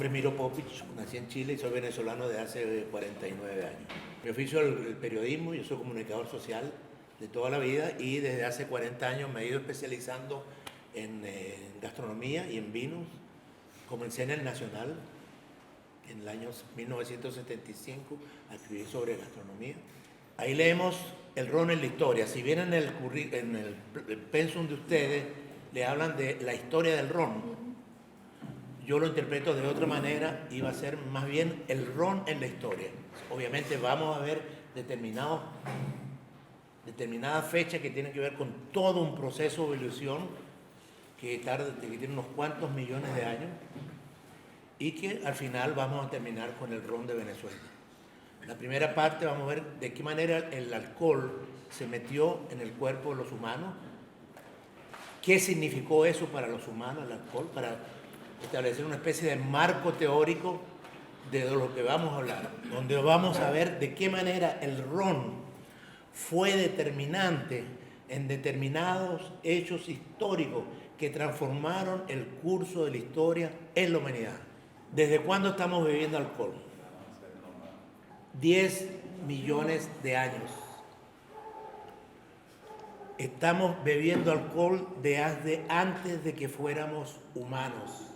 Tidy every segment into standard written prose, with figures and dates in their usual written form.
nombre es Miro Popovich, nací en Chile y soy venezolano desde hace 49 años. Mi oficio es el periodismo, yo soy comunicador social de toda la vida y desde hace 40 años me he ido especializando en gastronomía y en vinos. Comencé en el Nacional en el año 1975 a escribir sobre gastronomía. Ahí leemos el ron en la historia. Si bien en el pensum de ustedes le hablan de la historia del ron, yo lo interpreto de otra manera y va a ser más bien el ron en la historia. Obviamente vamos a ver determinadas fechas que tienen que ver con todo un proceso de evolución que tiene unos cuantos millones de años y que al final vamos a terminar con el ron de Venezuela. La primera parte vamos a ver de qué manera el alcohol se metió en el cuerpo de los humanos, qué significó eso para los humanos, el alcohol, para establecer una especie de marco teórico de lo que vamos a hablar, donde vamos a ver de qué manera el ron fue determinante en determinados hechos históricos que transformaron el curso de la historia en la humanidad. ¿Desde cuándo estamos bebiendo alcohol? 10 millones de años. Estamos bebiendo alcohol desde antes de que fuéramos humanos.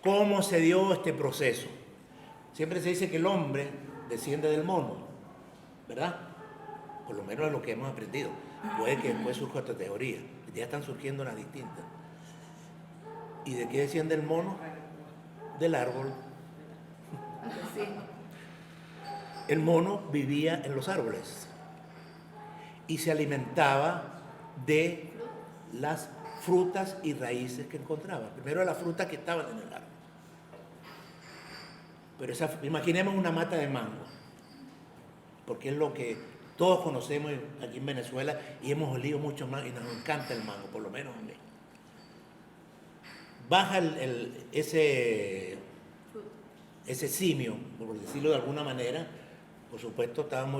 ¿Cómo se dio este proceso? Siempre se dice que el hombre desciende del mono, ¿verdad? Por lo menos es lo que hemos aprendido. Puede que después surja otra teoría. Ya están surgiendo las distintas. ¿Y de qué desciende el mono? Del árbol. El mono vivía en los árboles y se alimentaba de las frutas y raíces que encontraba. Primero las frutas que estaban en el árbol. Pero imaginemos una mata de mango, porque es lo que todos conocemos aquí en Venezuela y hemos olido mucho más y nos encanta el mango, por lo menos a mí. Baja ese simio, por decirlo de alguna manera, por supuesto estaban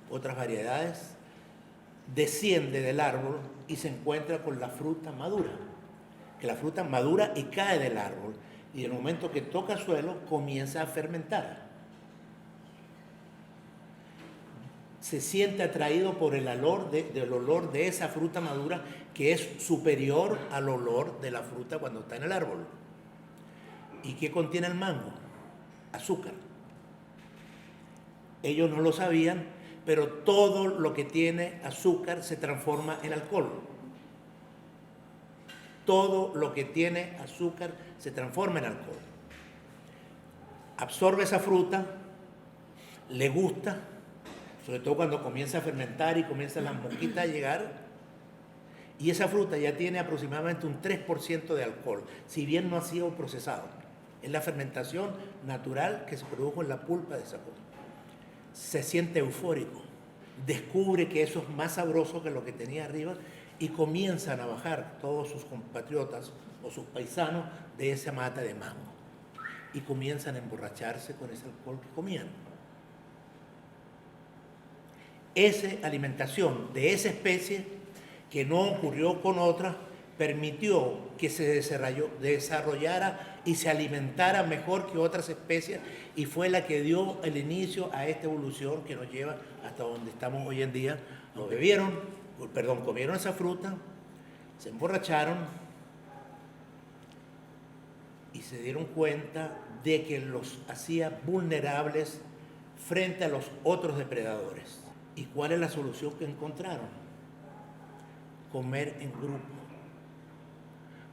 otras variedades, desciende del árbol y se encuentra con la fruta madura, que la fruta madura y cae del árbol. Y en el momento que toca el suelo, comienza a fermentar. Se siente atraído por el olor de esa fruta madura que es superior al olor de la fruta cuando está en el árbol. ¿Y qué contiene el mango? Azúcar. Ellos no lo sabían, pero todo lo que tiene azúcar se transforma en alcohol. Todo lo que tiene azúcar se transforma en alcohol. Absorbe esa fruta, le gusta, sobre todo cuando comienza a fermentar y comienzan las mosquitas a llegar, y esa fruta ya tiene aproximadamente un 3% de alcohol, si bien no ha sido procesado. Es la fermentación natural que se produjo en la pulpa de esa fruta. Se siente eufórico, descubre que eso es más sabroso que lo que tenía arriba y comienzan a bajar todos sus compatriotas o sus paisanos de esa mata de mango y comienzan a emborracharse con ese alcohol que comían. Esa alimentación de esa especie, que no ocurrió con otras, permitió que se desarrollara y se alimentara mejor que otras especies y fue la que dio el inicio a esta evolución que nos lleva hasta donde estamos hoy en día. Comieron esa fruta, se emborracharon y se dieron cuenta de que los hacía vulnerables frente a los otros depredadores. ¿Y cuál es la solución que encontraron? Comer en grupo.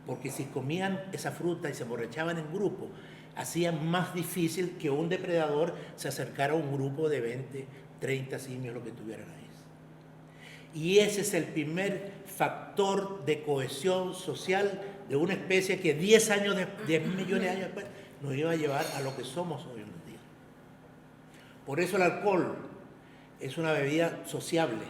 Porque si comían esa fruta y se emborrachaban en grupo, hacía más difícil que un depredador se acercara a un grupo de 20, 30 simios, lo que tuvieran ahí. Y ese es el primer factor de cohesión social de una especie que 10 millones de años después nos iba a llevar a lo que somos hoy en día. Por eso el alcohol es una bebida sociable.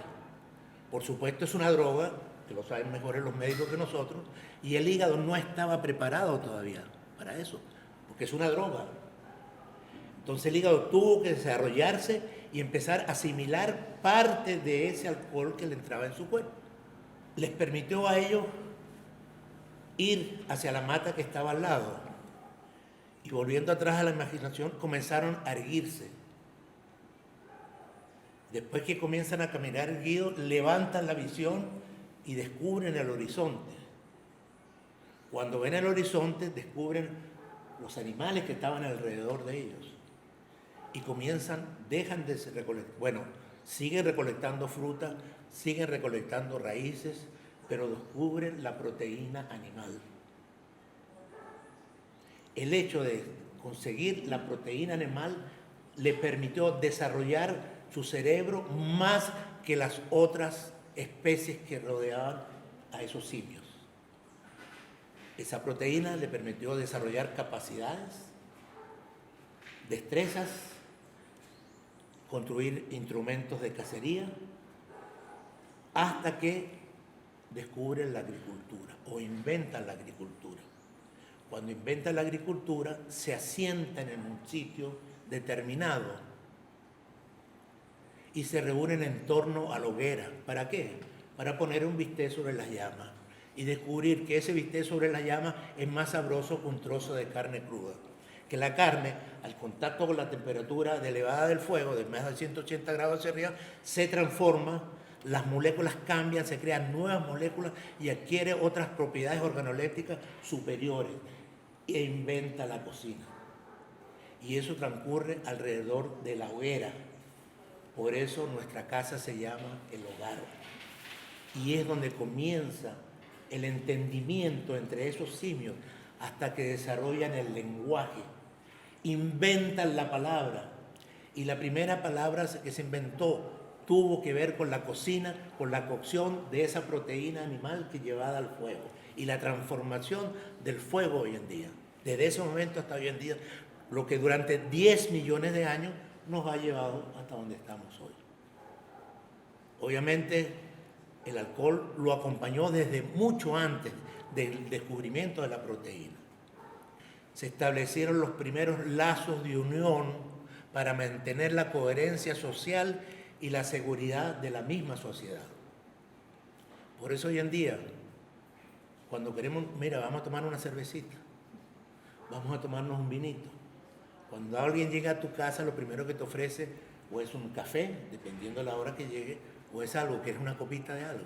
Por supuesto es una droga, que lo saben mejor los médicos que nosotros, y el hígado no estaba preparado todavía para eso, porque es una droga. Entonces el hígado tuvo que desarrollarse y empezar a asimilar parte de ese alcohol que le entraba en su cuerpo. Les permitió a ellos ir hacia la mata que estaba al lado. Y volviendo atrás a la imaginación, comenzaron a erguirse. Después que comienzan a caminar erguidos, levantan la visión y descubren el horizonte. Cuando ven el horizonte, descubren los animales que estaban alrededor de ellos. Y dejan de recolectar, siguen recolectando fruta, siguen recolectando raíces, pero descubren la proteína animal. El hecho de conseguir la proteína animal le permitió desarrollar su cerebro más que las otras especies que rodeaban a esos simios. Esa proteína le permitió desarrollar capacidades, destrezas, construir instrumentos de cacería, hasta que descubren la agricultura o inventan la agricultura. Cuando inventan la agricultura, se asientan en un sitio determinado y se reúnen en torno a la hoguera. ¿Para qué? Para poner un bistec sobre las llamas y descubrir que ese bistec sobre las llamas es más sabroso que un trozo de carne cruda. Que la carne, al contacto con la temperatura elevada del fuego, de más de 180 grados hacia arriba, se transforma, las moléculas cambian, se crean nuevas moléculas y adquiere otras propiedades organolépticas superiores e inventa la cocina. Y eso transcurre alrededor de la hoguera. Por eso nuestra casa se llama el hogar. Y es donde comienza el entendimiento entre esos simios hasta que desarrollan el lenguaje, inventan la palabra. Y la primera palabra que se inventó tuvo que ver con la cocina, con la cocción de esa proteína animal que llevaba al fuego y la transformación del fuego hoy en día. Desde ese momento hasta hoy en día, lo que durante 10 millones de años nos ha llevado hasta donde estamos hoy. Obviamente, el alcohol lo acompañó desde mucho antes del descubrimiento de la proteína. Se establecieron los primeros lazos de unión para mantener la coherencia social y la seguridad de la misma sociedad. Por eso hoy en día, cuando queremos, mira, vamos a tomar una cervecita, vamos a tomarnos un vinito. Cuando alguien llega a tu casa, lo primero que te ofrece o es un café, dependiendo de la hora que llegue, o es algo que es una copita de algo.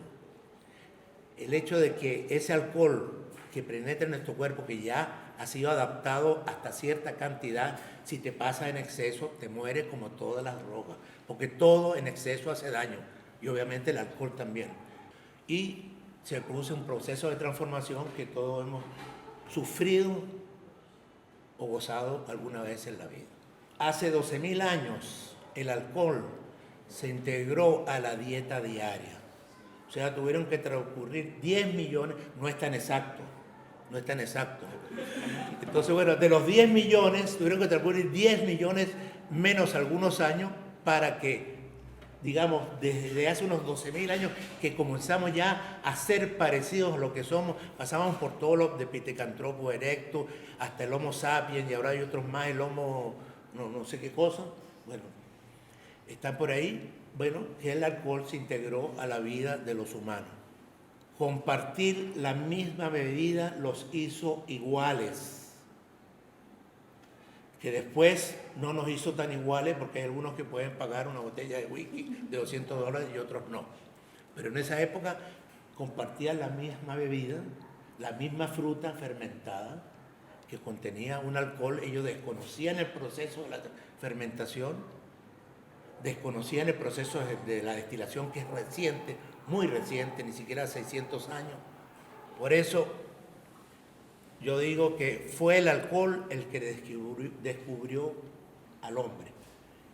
El hecho de que ese alcohol que penetra en nuestro cuerpo, que ya ha sido adaptado hasta cierta cantidad, si te pasa en exceso, te mueres como todas las drogas, porque todo en exceso hace daño, y obviamente el alcohol también. Y se produce un proceso de transformación que todos hemos sufrido o gozado alguna vez en la vida. Hace 12.000 años el alcohol se integró a la dieta diaria. O sea, tuvieron que transcurrir 10 millones, no es tan exacto. Entonces, bueno, de los 10 millones, tuvieron que transcurrir 10 millones menos algunos años para que, digamos, desde hace unos 12.000 años que comenzamos ya a ser parecidos a lo que somos, pasábamos por todo lo de Pithecanthropus erectus hasta el Homo sapiens y ahora hay otros más, el Homo no sé qué cosa, bueno, están por ahí, bueno, que el alcohol se integró a la vida de los humanos. Compartir la misma bebida los hizo iguales, que después no nos hizo tan iguales porque hay algunos que pueden pagar una botella de whisky de $200 y otros no. Pero en esa época compartían la misma bebida, la misma fruta fermentada que contenía un alcohol. Ellos desconocían el proceso de la fermentación, desconocían el proceso de la destilación, que es reciente, muy reciente, ni siquiera 600 años. Por eso yo digo que fue el alcohol el que descubrió al hombre.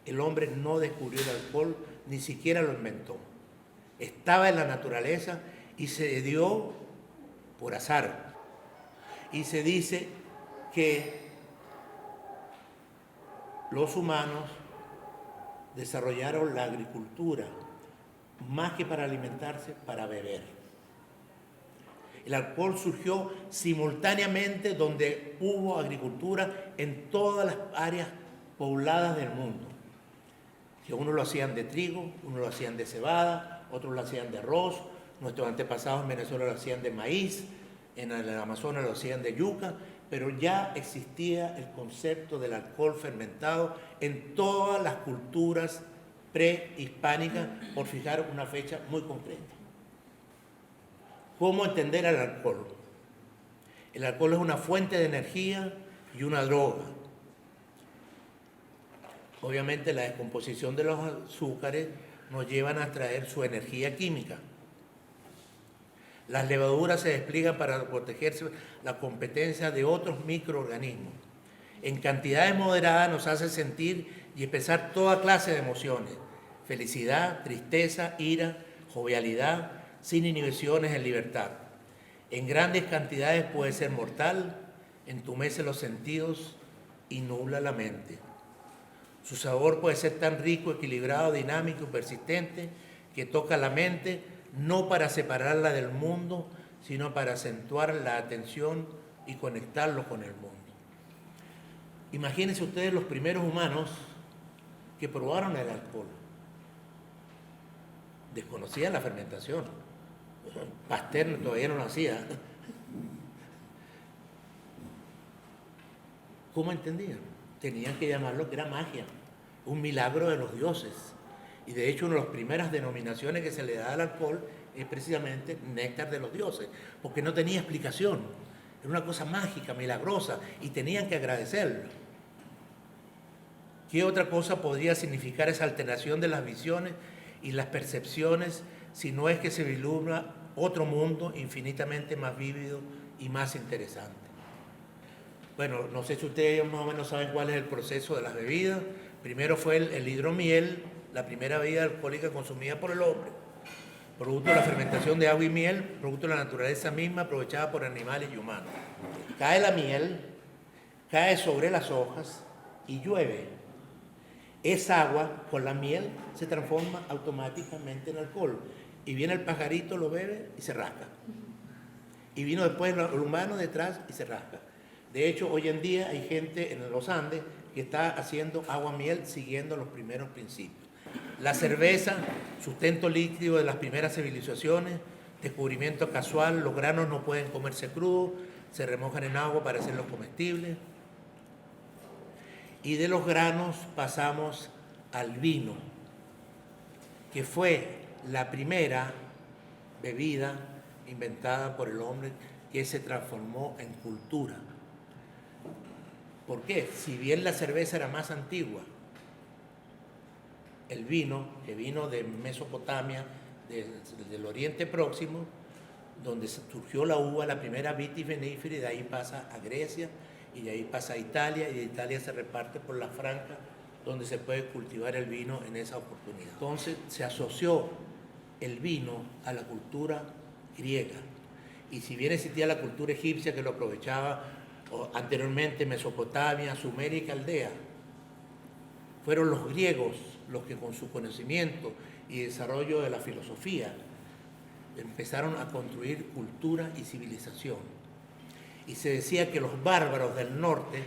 El hombre no descubrió el alcohol, ni siquiera lo inventó. Estaba en la naturaleza y se dio por azar. Y se dice que los humanos desarrollaron la agricultura más que para alimentarse, para beber. El alcohol surgió simultáneamente donde hubo agricultura en todas las áreas pobladas del mundo. Que unos lo hacían de trigo, unos lo hacían de cebada, otros lo hacían de arroz, nuestros antepasados en Venezuela lo hacían de maíz, en el Amazonas lo hacían de yuca, pero ya existía el concepto del alcohol fermentado en todas las culturas prehispánicas, por fijar una fecha muy concreta. ¿Cómo entender el alcohol? El alcohol es una fuente de energía y una droga. Obviamente la descomposición de los azúcares nos llevan a extraer su energía química. Las levaduras se despliegan para protegerse la competencia de otros microorganismos. En cantidades moderadas nos hace sentir y expresar toda clase de emociones: felicidad, tristeza, ira, jovialidad, sin inhibiciones, en libertad. En grandes cantidades puede ser mortal, entumece los sentidos y nubla la mente. Su sabor puede ser tan rico, equilibrado, dinámico y persistente que toca la mente, no para separarla del mundo, sino para acentuar la atención y conectarlo con el mundo. Imagínense ustedes los primeros humanos que probaron el alcohol. Desconocían la fermentación. Pasteur todavía no lo hacía. ¿Cómo entendían? Tenían que llamarlo que era magia, un milagro de los dioses. Y de hecho, una de las primeras denominaciones que se le da al alcohol es precisamente néctar de los dioses, porque no tenía explicación. Era una cosa mágica, milagrosa, y tenían que agradecerlo. ¿Qué otra cosa podría significar esa alteración de las visiones y las percepciones si no es que se vislumbra otro mundo infinitamente más vívido y más interesante? Bueno, no sé si ustedes más o menos saben cuál es el proceso de las bebidas. Primero fue el hidromiel, la primera bebida alcohólica consumida por el hombre, producto de la fermentación de agua y miel, producto de la naturaleza misma aprovechada por animales y humanos. Cae la miel, cae sobre las hojas y llueve. Esa agua con la miel se transforma automáticamente en alcohol. Y viene el pajarito, lo bebe y se rasca. Y vino después el humano detrás y se rasca. De hecho, hoy en día hay gente en los Andes que está haciendo agua miel siguiendo los primeros principios. La cerveza, sustento líquido de las primeras civilizaciones, descubrimiento casual: los granos no pueden comerse crudos, se remojan en agua para hacerlos comestibles. Y de los granos pasamos al vino, que fue la primera bebida inventada por el hombre que se transformó en cultura. ¿Por qué? Si bien la cerveza era más antigua, el vino, que vino de Mesopotamia, del Oriente Próximo, donde surgió la uva, la primera vitis vinifera, y de ahí pasa a Grecia, y de ahí pasa a Italia, y de Italia se reparte por la Franca, donde se puede cultivar el vino en esa oportunidad. Entonces se asoció el vino a la cultura griega. Y si bien existía la cultura egipcia que lo aprovechaba, anteriormente Mesopotamia, Sumeria y Caldea, fueron los griegos los que con su conocimiento y desarrollo de la filosofía empezaron a construir cultura y civilización. Y se decía que los bárbaros del norte,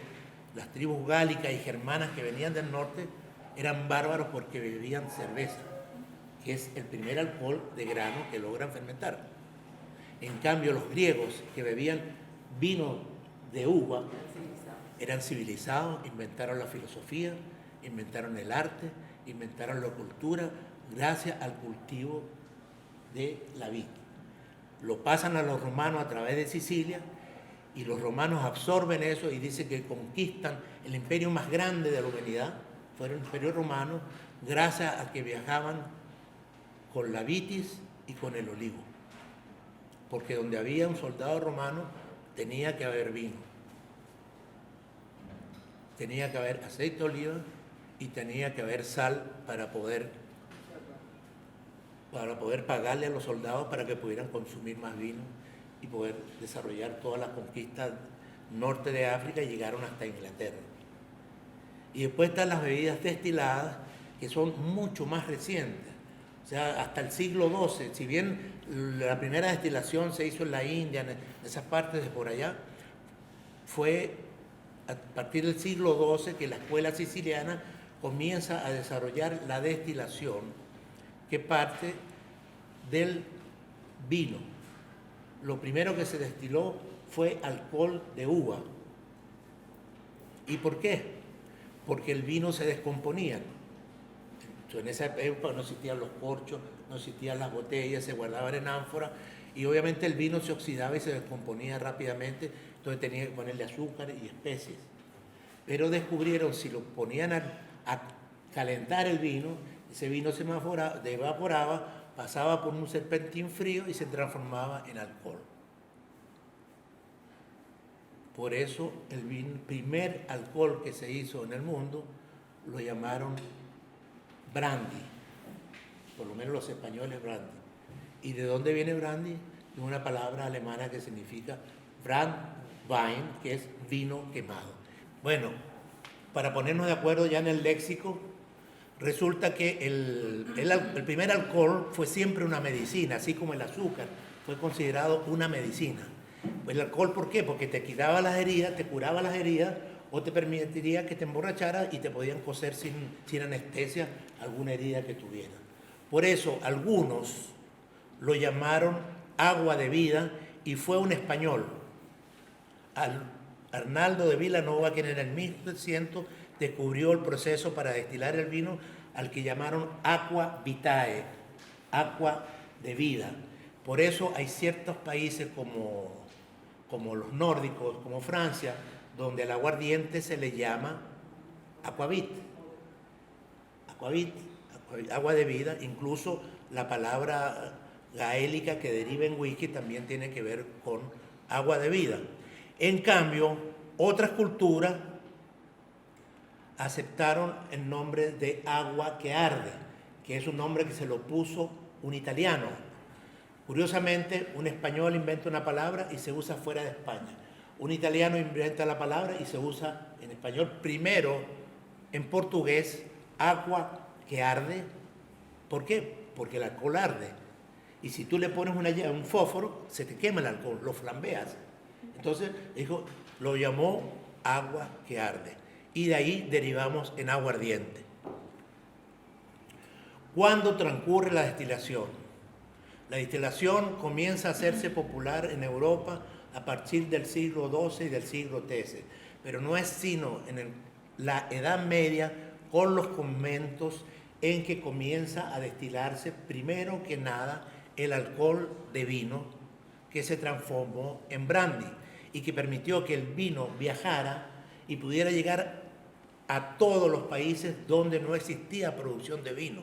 las tribus gálicas y germanas que venían del norte, eran bárbaros porque bebían cerveza, que es el primer alcohol de grano que logran fermentar. En cambio, los griegos que bebían vino de uva eran civilizados, inventaron la filosofía, inventaron el arte, inventaron la cultura gracias al cultivo de la vid. Lo pasan a los romanos a través de Sicilia, y los romanos absorben eso y dicen que conquistan el imperio más grande de la humanidad, fue el imperio romano, gracias a que viajaban con la vitis y con el olivo. Porque donde había un soldado romano tenía que haber vino, tenía que haber aceite de oliva y tenía que haber sal para poder pagarle a los soldados para que pudieran consumir más vino y poder desarrollar todas las conquistas norte de África, y llegaron hasta Inglaterra. Y después están las bebidas destiladas, que son mucho más recientes. O sea, hasta el siglo XII, si bien la primera destilación se hizo en la India, en esas partes de por allá, fue a partir del siglo XII que la escuela siciliana comienza a desarrollar la destilación, que parte del vino. lo primero que se destiló fue alcohol de uva. ¿Y por qué? Porque el vino se descomponía. En esa época no existían los corchos, no existían las botellas, se guardaban en ánforas y obviamente el vino se oxidaba y se descomponía rápidamente, entonces tenía que ponerle azúcar y especies. Pero descubrieron si lo ponían a calentar el vino, ese vino se evaporaba, pasaba por un serpentín frío y se transformaba en alcohol. Por eso el primer alcohol que se hizo en el mundo lo llamaron brandy, por lo menos los españoles brandy. ¿Y de dónde viene brandy? De una palabra alemana que significa Brandwein, que es vino quemado. Bueno, para ponernos de acuerdo ya en el léxico, resulta que el primer alcohol fue siempre una medicina, así como el azúcar fue considerado una medicina. Pues el alcohol, ¿por qué? Porque te quitaba las heridas, te curaba las heridas, o te permitiría que te emborracharas y te podían coser sin anestesia alguna herida que tuvieras. Por eso algunos lo llamaron agua de vida y fue un español, Arnaldo de Vilanova, quien en el 1100 descubrió el proceso para destilar el vino al que llamaron aqua vitae, agua de vida. Por eso hay ciertos países como los nórdicos, como Francia, donde al aguardiente se le llama aquavit, agua de vida. Incluso la palabra gaélica que deriva en whisky también tiene que ver con agua de vida. En cambio, otras culturas aceptaron el nombre de agua que arde, que es un nombre que se lo puso un italiano. Curiosamente, un español inventa una palabra y se usa fuera de España. Un italiano inventa la palabra y se usa en español. Primero, en portugués, agua que arde. ¿Por qué? Porque el alcohol arde. Y si tú le pones un fósforo, se te quema el alcohol, lo flambeas. Entonces, lo llamó agua que arde. Y de ahí derivamos en aguardiente. ¿Cuándo transcurre la destilación? La destilación comienza a hacerse popular en Europa a partir del siglo XII y del siglo XIII, pero no es sino en la Edad Media, con los conventos, en que comienza a destilarse primero que nada el alcohol de vino, que se transformó en brandy y que permitió que el vino viajara y pudiera llegar a todos los países donde no existía producción de vino.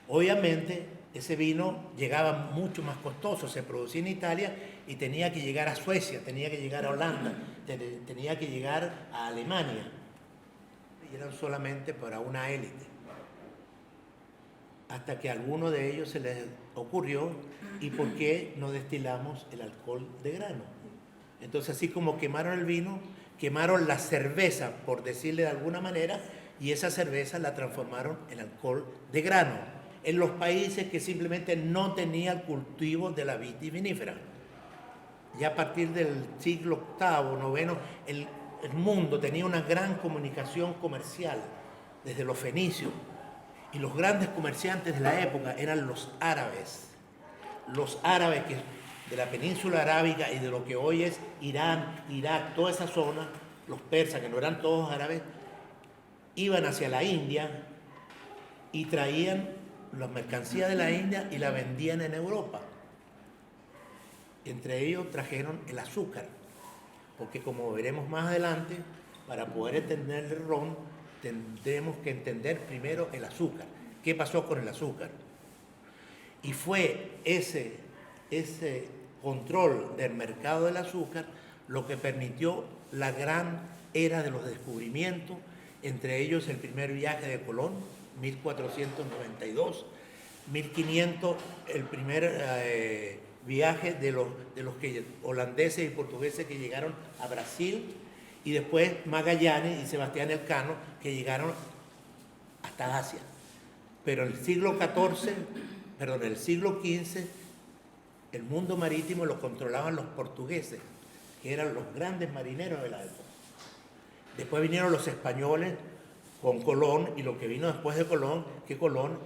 Obviamente, ese vino llegaba mucho más costoso, se producía en Italia y tenía que llegar a Suecia, tenía que llegar a Holanda, tenía que llegar a Alemania. Y eran solamente para una élite. Hasta que a alguno de ellos se les ocurrió, ¿y por qué no destilamos el alcohol de grano? Entonces, así como quemaron el vino, quemaron la cerveza, por decirle de alguna manera, y esa cerveza la transformaron en alcohol de grano, en los países que simplemente no tenían cultivo de la vitivinífera. Ya a partir del siglo VIII, IX, el mundo tenía una gran comunicación comercial, desde los fenicios, y los grandes comerciantes de la época eran los árabes que de la península arábiga y de lo que hoy es Irán, Irak, toda esa zona, los persas, que no eran todos árabes, iban hacia la India y traían las mercancías de la India y la vendían en Europa. Entre ellos trajeron el azúcar, porque como veremos más adelante, para poder entender el ron, tendremos que entender primero el azúcar. ¿Qué pasó con el azúcar? Y fue ese control del mercado del azúcar lo que permitió la gran era de los descubrimientos, entre ellos el primer viaje de Colón, 1492, 1500 el primer viaje de los holandeses y portugueses que llegaron a Brasil, y después Magallanes y Sebastián Elcano, que llegaron hasta Asia. Pero en el siglo XV, el mundo marítimo lo controlaban los portugueses, que eran los grandes marineros de la época. Después vinieron los españoles con Colón, y lo que vino después de Colón, que Colón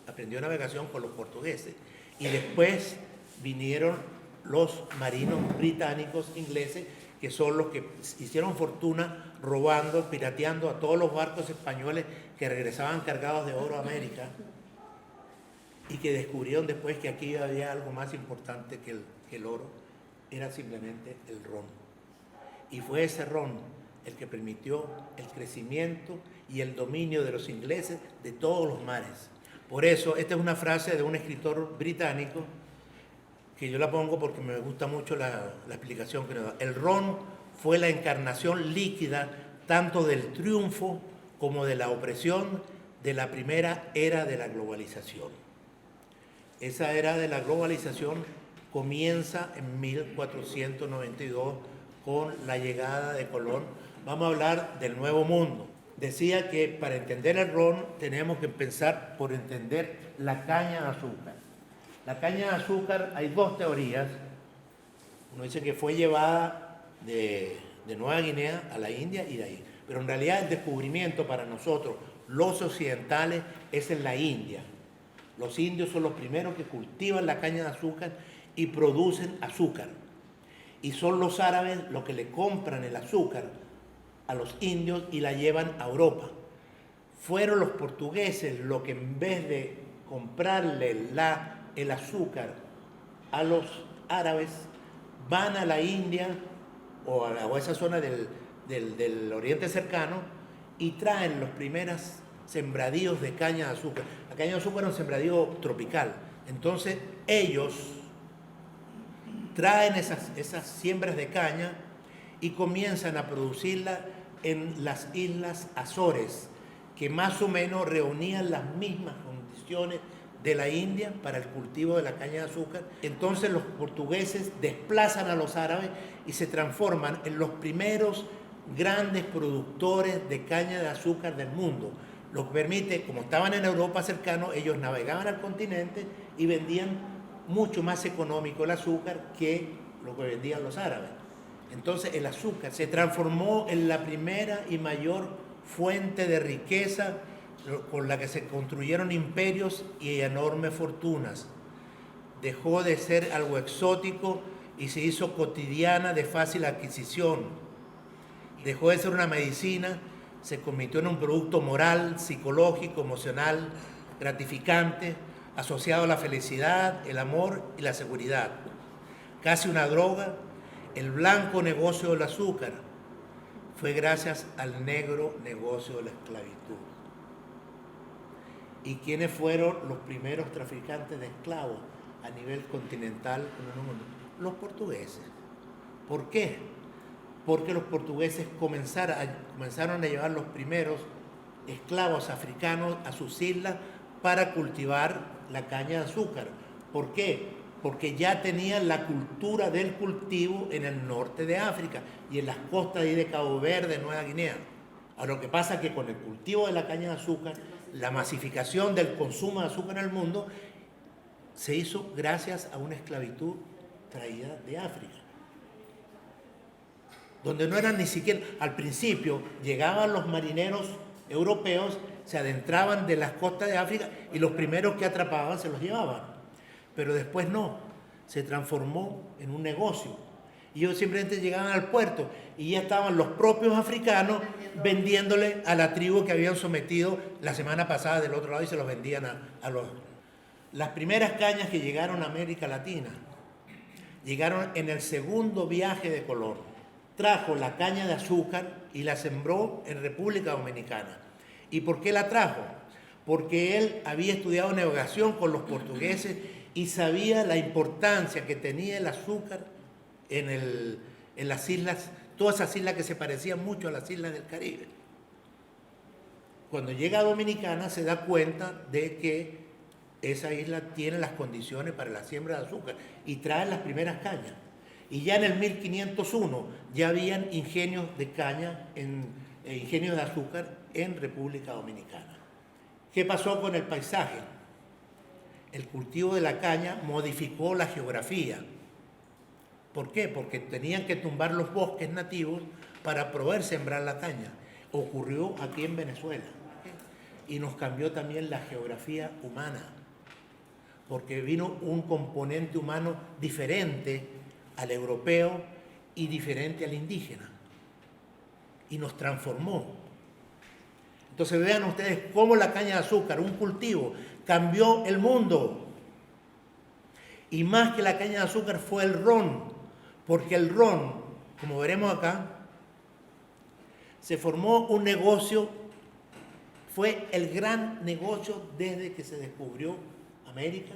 aprendió navegación con los portugueses. Y después vinieron los marinos británicos, ingleses, que son los que hicieron fortuna robando, pirateando a todos los barcos españoles que regresaban cargados de oro a América y que descubrieron después que aquí había algo más importante que el oro, era simplemente el ron. Y fue ese ron el que permitió el crecimiento y el dominio de los ingleses de todos los mares. Por eso, esta es una frase de un escritor británico, que yo la pongo porque me gusta mucho la explicación que nos da. El ron fue la encarnación líquida tanto del triunfo como de la opresión de la primera era de la globalización. Esa era de la globalización comienza en 1492 con la llegada de Colón. Vamos a hablar del Nuevo Mundo. Decía que para entender el ron tenemos que empezar por entender la caña de azúcar. La caña de azúcar, hay dos teorías. Uno dice que fue llevada de Nueva Guinea a la India y de ahí. Pero en realidad el descubrimiento para nosotros, los occidentales, es en la India. Los indios son los primeros que cultivan la caña de azúcar y producen azúcar. Y son los árabes los que le compran el azúcar a los indios y la llevan a Europa. Fueron los portugueses los que en vez de comprarle el azúcar a los árabes, van a la India o a esa zona del Oriente Cercano y traen los primeros sembradíos de caña de azúcar. La caña de azúcar es un sembradío tropical. Entonces ellos traen esas siembras de caña y comienzan a producirla en las islas Azores, que más o menos reunían las mismas condiciones de la India para el cultivo de la caña de azúcar. Entonces los portugueses desplazan a los árabes y se transforman en los primeros grandes productores de caña de azúcar del mundo. Lo que permite, como estaban en Europa cercano, ellos navegaban al continente y vendían mucho más económico el azúcar que lo que vendían los árabes. Entonces el azúcar se transformó en la primera y mayor fuente de riqueza con la que se construyeron imperios y enormes fortunas. Dejó de ser algo exótico y se hizo cotidiana de fácil adquisición. Dejó de ser una medicina, se convirtió en un producto moral, psicológico, emocional, gratificante, asociado a la felicidad, el amor y la seguridad. Casi una droga, el blanco negocio del azúcar fue gracias al negro negocio de la esclavitud. ¿Y quiénes fueron los primeros traficantes de esclavos a nivel continental en el mundo? Los portugueses. ¿Por qué? Porque los portugueses comenzaron a llevar los primeros esclavos africanos a sus islas para cultivar la caña de azúcar. ¿Por qué? Porque ya tenían la cultura del cultivo en el norte de África y en las costas de Cabo Verde, Nueva Guinea. Ahora, lo que pasa es que con el cultivo de la caña de azúcar, la masificación del consumo de azúcar en el mundo se hizo gracias a una esclavitud traída de África, donde no eran ni siquiera, al principio llegaban los marineros europeos, se adentraban de las costas de África y los primeros que atrapaban se los llevaban, pero después no, se transformó en un negocio. Y ellos simplemente llegaban al puerto y ya estaban los propios africanos vendiéndole a la tribu que habían sometido la semana pasada del otro lado y se los vendían a los... Las primeras cañas que llegaron a América Latina llegaron en el segundo viaje de Colón. Trajo la caña de azúcar y la sembró en República Dominicana. ¿Y por qué la trajo? Porque él había estudiado navegación con los portugueses y sabía la importancia que tenía el azúcar en las islas, todas esas islas que se parecían mucho a las islas del Caribe. Cuando llega a Dominicana se da cuenta de que esa isla tiene las condiciones para la siembra de azúcar y trae las primeras cañas. Y ya en el 1501 ya habían ingenios de caña, ingenios de azúcar en República Dominicana. ¿Qué pasó con el paisaje? El cultivo de la caña modificó la geografía. ¿Por qué? Porque tenían que tumbar los bosques nativos para poder sembrar la caña. Ocurrió aquí en Venezuela y nos cambió también la geografía humana. porque vino un componente humano diferente al europeo y diferente al indígena, y nos transformó. Entonces vean ustedes cómo la caña de azúcar, un cultivo, cambió el mundo. Y más que la caña de azúcar fue el ron, porque el ron, como veremos acá, se formó un negocio, fue el gran negocio desde que se descubrió América,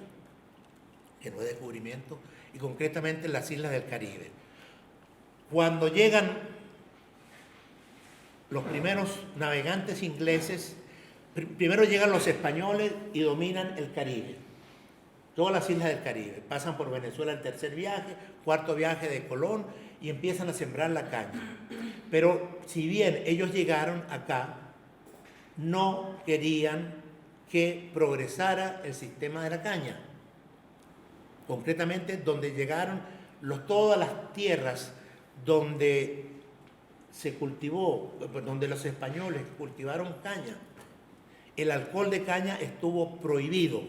que no es descubrimiento, y concretamente en las islas del Caribe. Cuando llegan los primeros navegantes ingleses, primero llegan los españoles y dominan el Caribe, todas las islas del Caribe, pasan por Venezuela el tercer viaje, cuarto viaje de Colón, y empiezan a sembrar la caña. Pero si bien ellos llegaron acá, no querían que progresara el sistema de la caña. Concretamente, donde llegaron todas las tierras donde se cultivó, donde los españoles cultivaron caña, el alcohol de caña estuvo prohibido.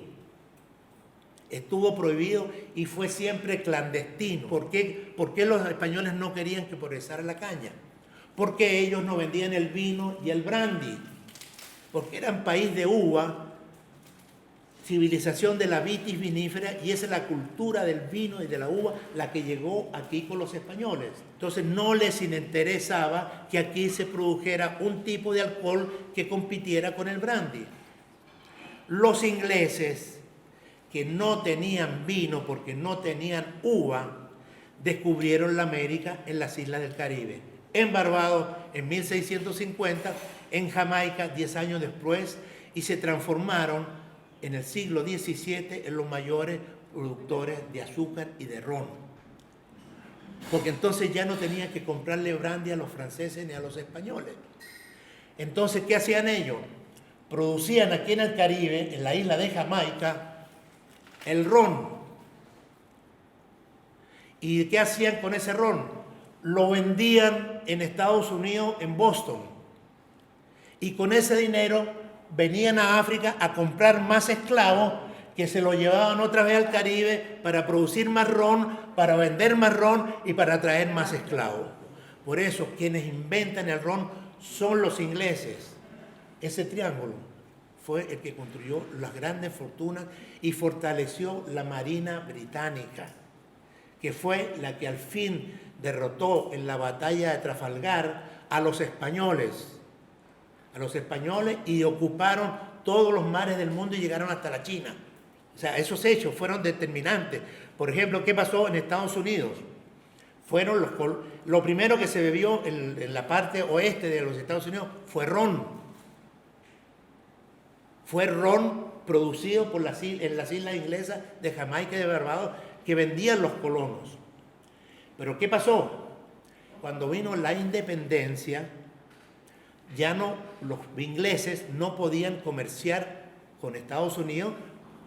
Estuvo prohibido y fue siempre clandestino. ¿Por qué los españoles no querían que progresara la caña? Porque ellos no vendían el vino y el brandy, porque eran país de uva, civilización de la vitis vinífera, y esa es la cultura del vino y de la uva la que llegó aquí con los españoles. Entonces no les interesaba que aquí se produjera un tipo de alcohol que compitiera con el brandy. Los ingleses, que no tenían vino porque no tenían uva, descubrieron la América en las islas del Caribe. En Barbados, en 1650, en Jamaica, 10 años después, y se transformaron en el siglo XVII en los mayores productores de azúcar y de ron. Porque entonces ya no tenían que comprarle brandy a los franceses ni a los españoles. Entonces, ¿qué hacían ellos? Producían aquí en el Caribe, en la isla de Jamaica, el ron. ¿Y qué hacían con ese ron? Lo vendían en Estados Unidos, en Boston. Y con ese dinero venían a África a comprar más esclavos que se lo llevaban otra vez al Caribe para producir más ron, para vender más ron y para traer más esclavos. Por eso, quienes inventan el ron son los ingleses. Ese triángulo fue el que construyó las grandes fortunas y fortaleció la Marina Británica, que fue la que al fin derrotó en la batalla de Trafalgar a los españoles y ocuparon todos los mares del mundo y llegaron hasta la China. O sea, esos hechos fueron determinantes. Por ejemplo, ¿qué pasó en Estados Unidos? Lo primero que se bebió en la parte oeste de los Estados Unidos fue ron. Fue ron producido en las islas inglesas de Jamaica y de Barbados que vendían los colonos. Pero ¿qué pasó? Cuando vino la independencia, los ingleses no podían comerciar con Estados Unidos,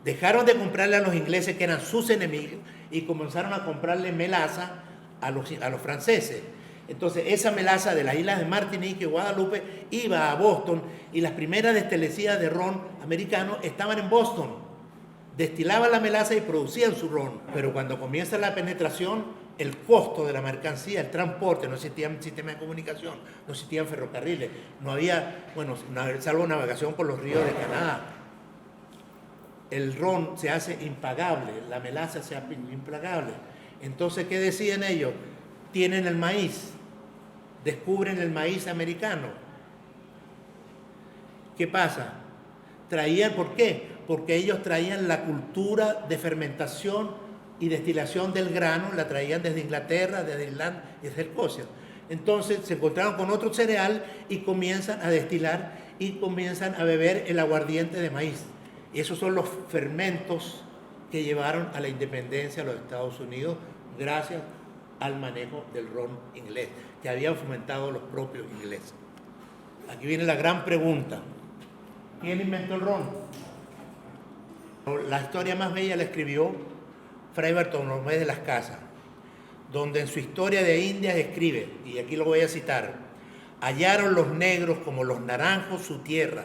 dejaron de comprarle a los ingleses que eran sus enemigos y comenzaron a comprarle melaza a los franceses. Entonces esa melaza de las islas de Martinique y Guadalupe iba a Boston y las primeras destilerías de ron americano estaban en Boston. Destilaban la melaza y producían su ron. Pero cuando comienza la penetración, el costo de la mercancía, el transporte, no existían sistemas de comunicación, no existían ferrocarriles, no había, salvo navegación por los ríos de Canadá. El ron se hace impagable, la melaza se hace impagable. Entonces, ¿qué deciden ellos? Tienen el maíz, descubren el maíz americano. ¿Qué pasa? ¿Por qué? Porque ellos traían la cultura de fermentación y destilación del grano, la traían desde Inglaterra, desde Irlanda y desde Escocia. Entonces se encontraron con otro cereal y comienzan a destilar y comienzan a beber el aguardiente de maíz. Y esos son los fermentos que llevaron a la independencia de los Estados Unidos gracias al manejo del ron inglés, que habían fomentado los propios ingleses. Aquí viene la gran pregunta. ¿Quién inventó el ron? La historia más bella la escribió Fray Bartolomé de las Casas, donde en su historia de Indias escribe, y aquí lo voy a citar: hallaron los negros como los naranjos su tierra,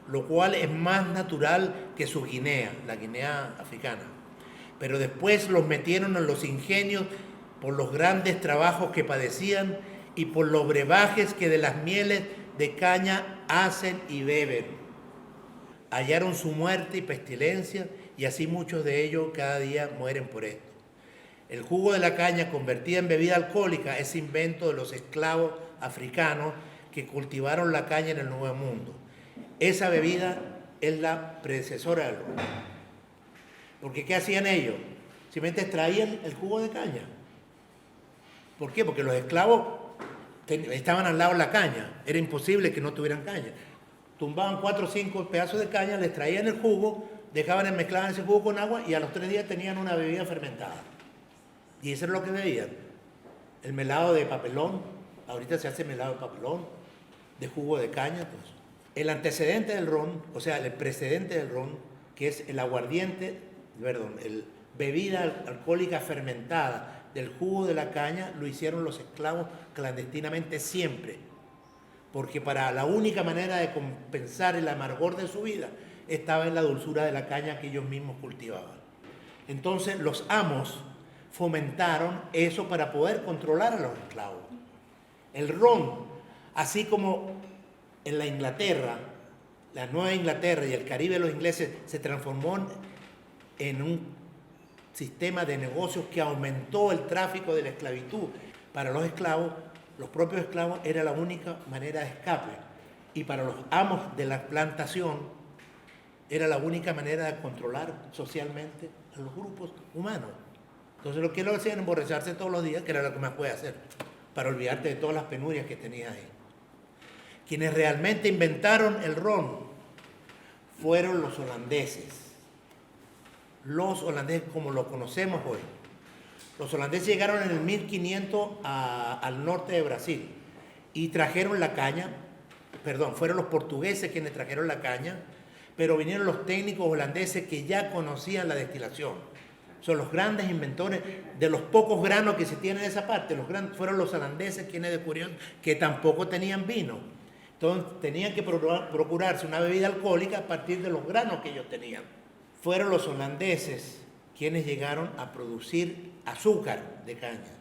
lo cual es más natural que su Guinea, la Guinea africana. pero después los metieron en los ingenios por los grandes trabajos que padecían y por los brebajes que de las mieles de caña hacen y beben. Hallaron su muerte y pestilencia, y así muchos de ellos cada día mueren por esto. El jugo de la caña convertida en bebida alcohólica es invento de los esclavos africanos que cultivaron la caña en el Nuevo Mundo. Esa bebida es la predecesora del ron. Porque ¿qué hacían ellos? Simplemente extraían el jugo de caña. ¿Por qué? Porque los esclavos estaban al lado de la caña. Era imposible que no tuvieran caña. Tumbaban 4 o 5 pedazos de caña, les traían el jugo, mezclaban ese jugo con agua y a los 3 días tenían una bebida fermentada. Y eso es lo que bebían. El melado de papelón, ahorita se hace melado de papelón, de jugo de caña. Pues. El antecedente del ron, o sea, el precedente del ron, que es el aguardiente, el bebida alcohólica fermentada del jugo de la caña, lo hicieron los esclavos clandestinamente siempre. Porque para la única manera de compensar el amargor de su vida estaba en la dulzura de la caña que ellos mismos cultivaban. Entonces los amos fomentaron eso para poder controlar a los esclavos. El ron, así como en la Inglaterra, la Nueva Inglaterra y el Caribe de los ingleses se transformó en un sistema de negocios que aumentó el tráfico de la esclavitud. Para los esclavos, los propios esclavos era la única manera de escape. Y para los amos de la plantación era la única manera de controlar socialmente a los grupos humanos. Entonces lo que lo hacían emborracharse todos los días, que era lo que más puede hacer, para olvidarte de todas las penurias que tenías ahí. Quienes realmente inventaron el ron fueron los holandeses. Los holandeses como lo conocemos hoy. Los holandeses llegaron en el 1500 al norte de Brasil y trajeron la caña, fueron los portugueses quienes trajeron la caña, pero vinieron los técnicos holandeses que ya conocían la destilación. Son los grandes inventores de los pocos granos que se tienen en esa parte. Fueron los holandeses quienes descubrieron que tampoco tenían vino. Entonces tenían que procurarse una bebida alcohólica a partir de los granos que ellos tenían. Fueron los holandeses quienes llegaron a producir azúcar de caña.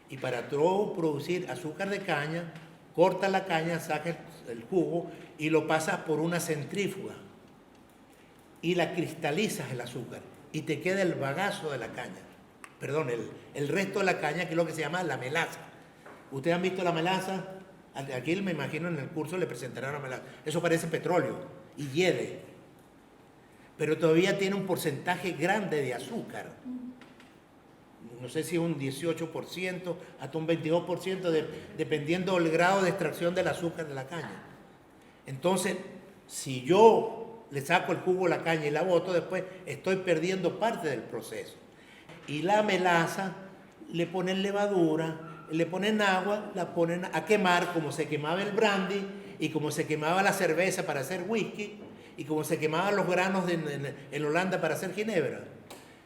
Y para producir azúcar de caña, corta la caña, saca el jugo y lo pasa por una centrífuga. Y la cristalizas el azúcar. Y te queda el bagazo de la caña. Perdón, el resto de la caña, que es lo que se llama la melaza. ¿Ustedes han visto la melaza? Aquí me imagino en el curso le presentarán la melaza. Eso parece petróleo y hiede. Pero todavía tiene un porcentaje grande de azúcar. No sé si un 18%, hasta un 22%, dependiendo del grado de extracción del azúcar de la caña. Entonces, si yo le saco el jugo a la caña y la boto, después estoy perdiendo parte del proceso. Y la melaza le ponen levadura, le ponen agua, la ponen a quemar como se quemaba el brandy y como se quemaba la cerveza para hacer whisky y como se quemaban los granos en Holanda para hacer ginebra.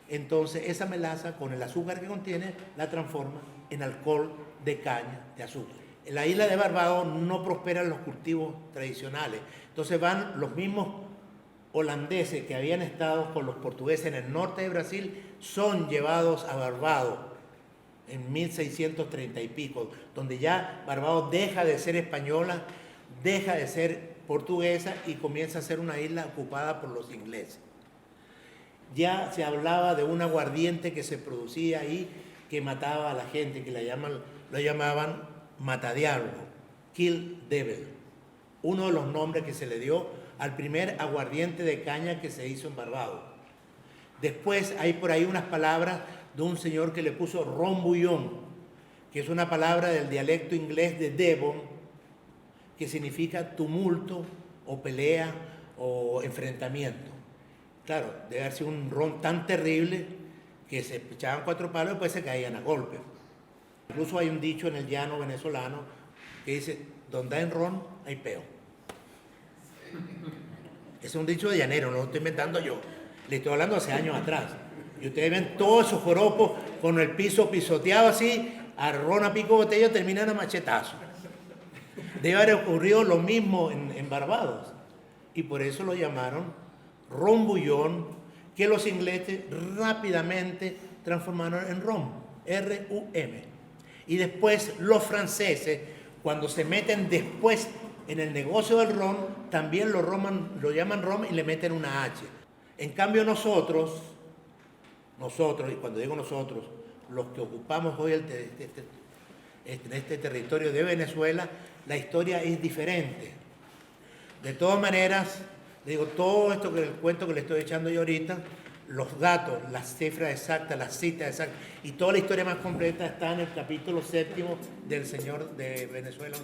Entonces esa melaza con el azúcar que contiene la transforma en alcohol de caña de azúcar. En la isla de Barbados no prosperan los cultivos tradicionales. Entonces van los mismos holandeses que habían estado con los portugueses en el norte de Brasil, son llevados a Barbados en 1630 y pico, donde ya Barbados deja de ser española, deja de ser portuguesa y comienza a ser una isla ocupada por los ingleses. Ya se hablaba de un aguardiente que se producía ahí que mataba a la gente, que lo llamaban matadiablo, kill devil, uno de los nombres que se le dio al primer aguardiente de caña que se hizo en Barbados. Después hay por ahí unas palabras de un señor que le puso ron bouillon, que es una palabra del dialecto inglés de Devon, que significa tumulto o pelea o enfrentamiento. Claro, debe haber sido un ron tan terrible que se echaban 4 palos y después se caían a golpes. Incluso hay un dicho en el llano venezolano que dice, donde hay ron hay peo. Ese es un dicho de llanero, no lo estoy inventando yo. Le estoy hablando hace años atrás. Y ustedes ven todos esos joropos con el piso pisoteado así, a ron a pico botella, terminan a machetazo. Debe haber ocurrido lo mismo en Barbados. Y por eso lo llamaron ron bouillon, que los ingleses rápidamente transformaron en rum, R-U-M. Y después los franceses, cuando se meten después en el negocio del ron, también lo llaman ron y le meten una H. En cambio nosotros, y cuando digo nosotros, los que ocupamos hoy este territorio de Venezuela, la historia es diferente. De todas maneras, digo, todo esto que el cuento que le estoy echando yo ahorita, los datos, las cifras exactas, las citas exactas y toda la historia más completa está en el capítulo 7 del Señor de Venezuela.